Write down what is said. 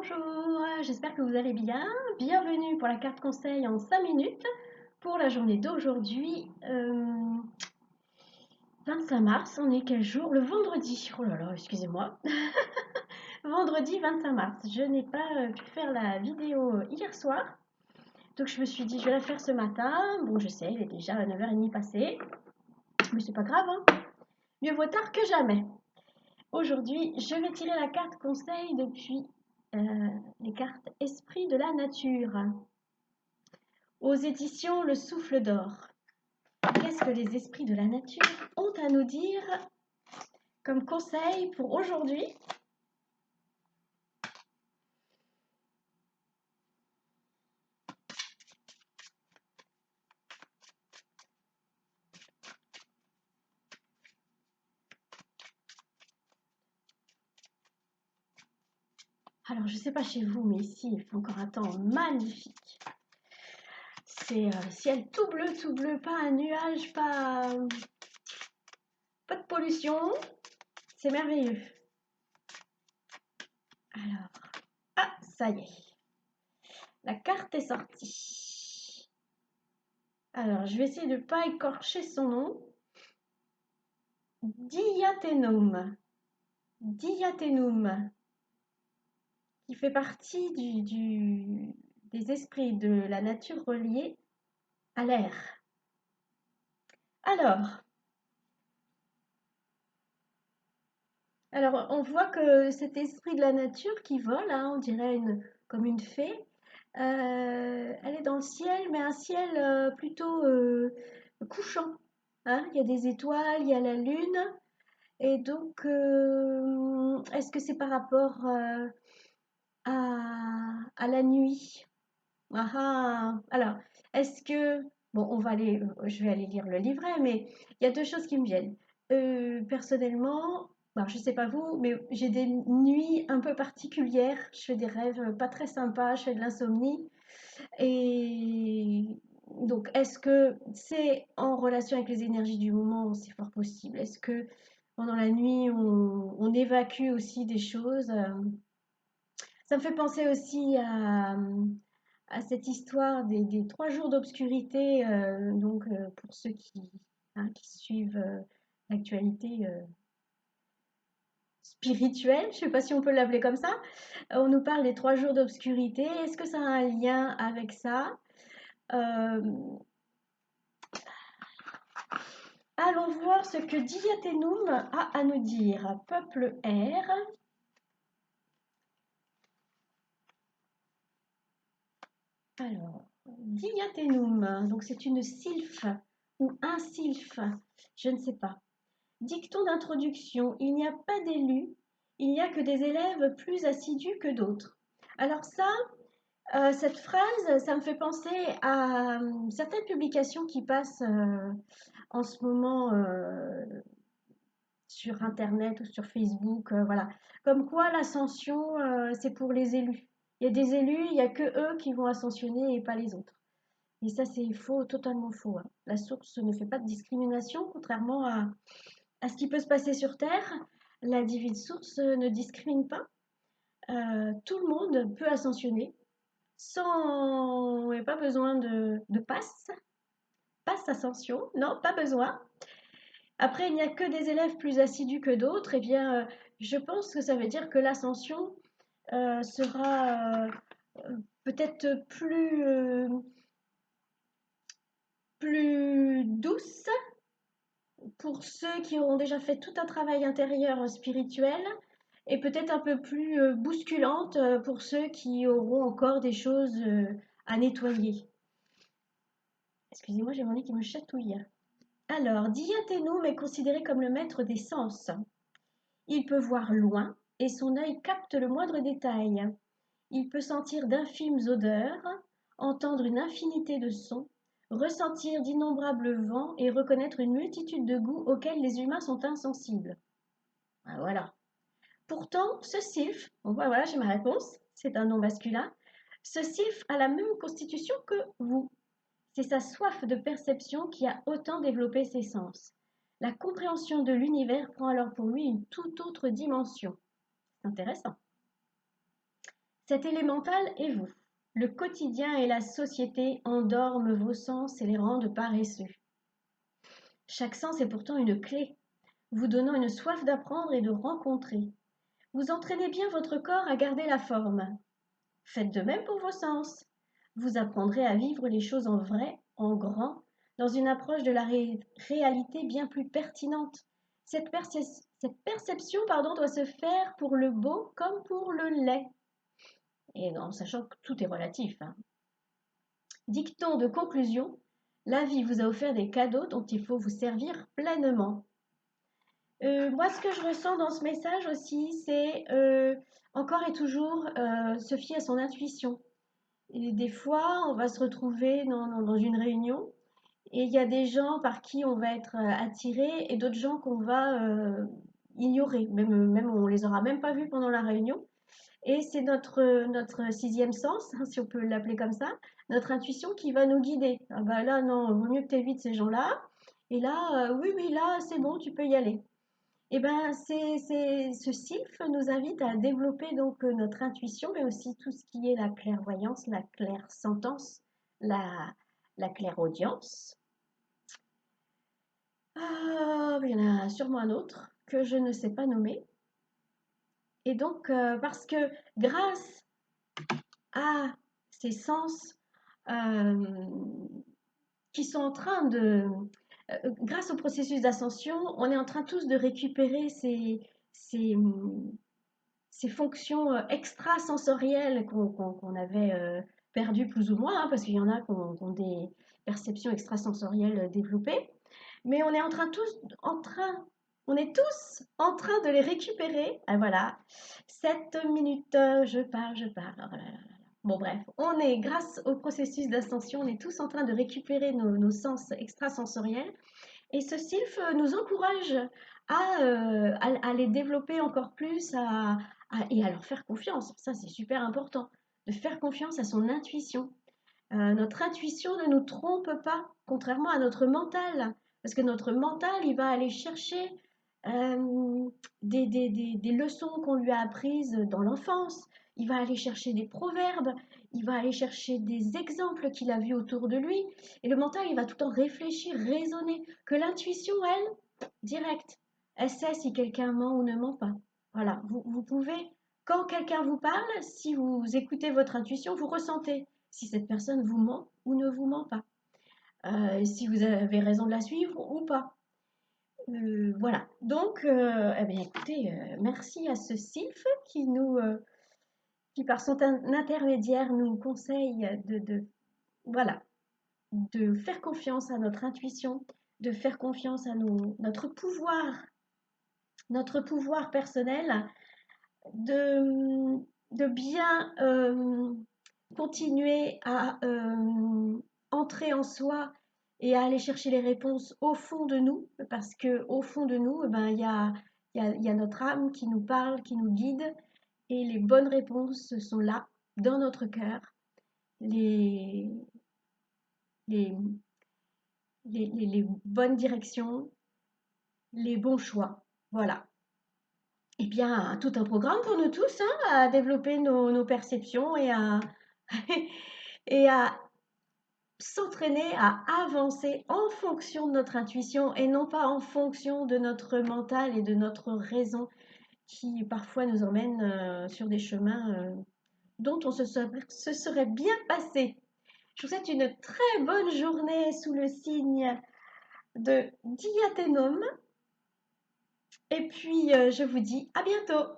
Bonjour, j'espère que vous allez bien. Bienvenue pour la carte conseil en 5 minutes pour la journée d'aujourd'hui, 25 mars. On est quel jour? Le vendredi. Oh là là, excusez-moi. Vendredi 25 mars. Je n'ai pas pu faire la vidéo hier soir. Donc je me suis dit, je vais la faire ce matin. Bon, je sais, il est déjà 9h30 passé. Mais c'est pas grave, hein. Mieux vaut tard que jamais. Aujourd'hui, je vais tirer la carte conseil depuis les cartes Esprit de la nature aux éditions Le Souffle d'Or. Qu'est-ce que les esprits de la nature ont à nous dire comme conseil pour aujourd'hui? Alors, je ne sais pas chez vous, mais ici, il fait encore un temps magnifique. C'est ciel tout bleu, pas un nuage, pas de pollution. C'est merveilleux. Alors, ah, ça y est. La carte est sortie. Alors, je vais essayer de ne pas écorcher son nom. Diatenum. Diatenum, qui fait partie des esprits de la nature reliés à l'air. Alors, on voit que cet esprit de la nature qui vole, hein, on dirait comme une fée, elle est dans le ciel, mais un ciel plutôt couchant. Hein. Il y a des étoiles, il y a la lune. Et donc, est-ce que c'est par rapport à la nuit? Ah ah. Alors, est-ce que... Bon, je vais aller lire le livret, mais il y a deux choses qui me viennent. Personnellement, alors je sais pas vous, mais j'ai des nuits un peu particulières. Je fais des rêves pas très sympas, je fais de l'insomnie. Et donc, est-ce que c'est en relation avec les énergies du moment? C'est fort possible. Est-ce que pendant la nuit, on évacue aussi des choses? Ça me fait penser aussi à cette histoire des 3 jours d'obscurité, pour ceux qui suivent l'actualité spirituelle, je ne sais pas si on peut l'appeler comme ça. On nous parle des 3 jours d'obscurité. Est-ce que ça a un lien avec ça? Euh, Allons voir ce que Diatenum a à nous dire. Peuple air. Alors, Diatenum, donc c'est une sylphe ou un sylphe, je ne sais pas. Dicton d'introduction, il n'y a pas d'élus, il n'y a que des élèves plus assidus que d'autres. Alors ça, cette phrase, ça me fait penser à certaines publications qui passent en ce moment sur Internet ou sur Facebook, voilà. Comme quoi l'ascension, c'est pour les élus. Il y a des élus, il n'y a que eux qui vont ascensionner et pas les autres. Et ça, c'est faux, totalement faux. Hein. La source ne fait pas de discrimination, contrairement à ce qui peut se passer sur Terre. La divine source ne discrimine pas. Tout le monde peut ascensionner sans... Il n'y a pas besoin de passe ascension. Non, pas besoin. Après, il n'y a que des élèves plus assidus que d'autres. Eh bien, je pense que ça veut dire que l'ascension sera peut-être plus douce pour ceux qui auront déjà fait tout un travail intérieur spirituel et peut-être un peu plus bousculante pour ceux qui auront encore des choses à nettoyer. Excusez-moi, j'ai mon nez qui me chatouille. Alors, Diaténum est considéré comme le maître des sens. Il peut voir loin et son œil capte le moindre détail. Il peut sentir d'infimes odeurs, entendre une infinité de sons, ressentir d'innombrables vents et reconnaître une multitude de goûts auxquels les humains sont insensibles. Ah, voilà. Pourtant, ce sylphe, bon, voilà, j'ai ma réponse, c'est un nom masculin, ce sylphe a la même constitution que vous. C'est sa soif de perception qui a autant développé ses sens. La compréhension de l'univers prend alors pour lui une toute autre dimension. C'est intéressant. Cet élémental est vous. Le quotidien et la société endorment vos sens et les rendent paresseux. Chaque sens est pourtant une clé, vous donnant une soif d'apprendre et de rencontrer. Vous entraînez bien votre corps à garder la forme. Faites de même pour vos sens. Vous apprendrez à vivre les choses en vrai, en grand, dans une approche de la réalité bien plus pertinente. Cette perception doit se faire pour le beau comme pour le laid. Et en sachant que tout est relatif, hein. Dicton de conclusion, la vie vous a offert des cadeaux dont il faut vous servir pleinement. Moi, ce que je ressens dans ce message aussi, c'est encore et toujours se fier à son intuition. Et des fois, on va se retrouver dans une réunion et il y a des gens par qui on va être attiré et d'autres gens qu'on va ignorer. Même on les aura même pas vus pendant la réunion. Et c'est notre sixième sens, hein, si on peut l'appeler comme ça, notre intuition qui va nous guider. Ah bah là, non, vaut mieux que tu évites ces gens-là. Et là, oui, oui, là, c'est bon, tu peux y aller. Et ben, ce sylphe nous invite à développer donc notre intuition, mais aussi tout ce qui est la clairvoyance, la clairsentence, la, la clairaudience. Ah, il y en a sûrement un autre que je ne sais pas nommer. Et donc, parce que grâce à ces sens euh, qui sont en train grâce au processus d'ascension, on est en train tous de récupérer ces, ces fonctions extrasensorielles qu'on avait perdues plus ou moins, hein, parce qu'il y en a qui ont des perceptions extrasensorielles développées, mais on est on est tous en train de les récupérer. Ah, voilà, 7 minutes, je parle. Oh là là. Bon, bref, on est, grâce au processus d'ascension, on est tous en train de récupérer nos sens extrasensoriels. Et ce sylphe nous encourage à les développer encore plus et à leur faire confiance. Ça, c'est super important, de faire confiance à son intuition. Notre intuition ne nous trompe pas, contrairement à notre mental. Parce que notre mental, il va aller chercher des leçons qu'on lui a apprises dans l'enfance. Il va aller chercher des proverbes. Il va aller chercher des exemples qu'il a vus autour de lui. Et le mental, il va tout le temps réfléchir, raisonner. Que l'intuition, elle, directe. Elle sait si quelqu'un ment ou ne ment pas. Voilà, vous pouvez, quand quelqu'un vous parle, si vous écoutez votre intuition, vous ressentez si cette personne vous ment ou ne vous ment pas. Si vous avez raison de la suivre ou pas. Voilà. Donc, eh bien, écoutez, merci à ce sylphe qui par son intermédiaire nous conseille voilà, de faire confiance à notre intuition, de faire confiance à notre pouvoir personnel, de, de bien continuer à entrer en soi et à aller chercher les réponses au fond de nous, parce que au fond de nous, eh ben, il y a notre âme qui nous parle, qui nous guide, et les bonnes réponses sont là, dans notre cœur. Les, les, les bonnes directions, les bons choix. Voilà. Eh bien, tout un programme pour nous tous, hein, à développer nos perceptions et à s'entraîner à avancer en fonction de notre intuition et non pas en fonction de notre mental et de notre raison qui parfois nous emmène sur des chemins dont on se serait bien passé. Je vous souhaite une très bonne journée sous le signe de Diathénum et puis je vous dis à bientôt.